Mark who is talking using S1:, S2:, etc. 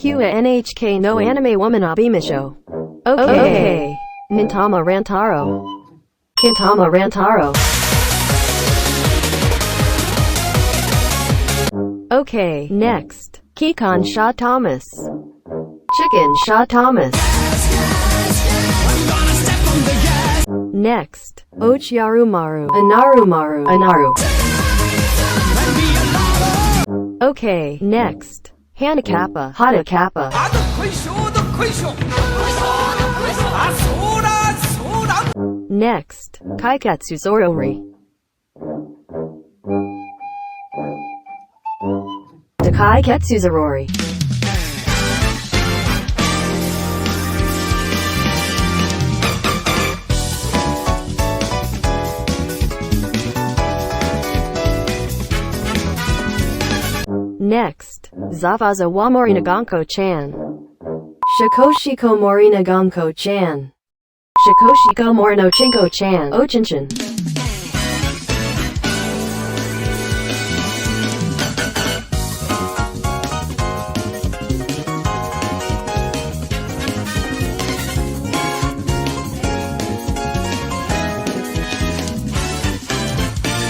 S1: 日は NHK のアニメを学びましょう。OK。Nintama Rantaro。Kintama Rantaro。Okay, next. Kikon Shaw Thomas. Chicken Shaw Thomas. Next. Ochiarumaru. Anarumaru. Anaru. Okay, next. Hanakappa. Hatakappa. Next. Kaikatsu Zorori. Dakai Ketsuzarori. Next, Zavaza wa Morinaganko-chan. Shikoshiko Morinaganko-chan. Shikoshiko Morinochinko-chan. Ochinchin.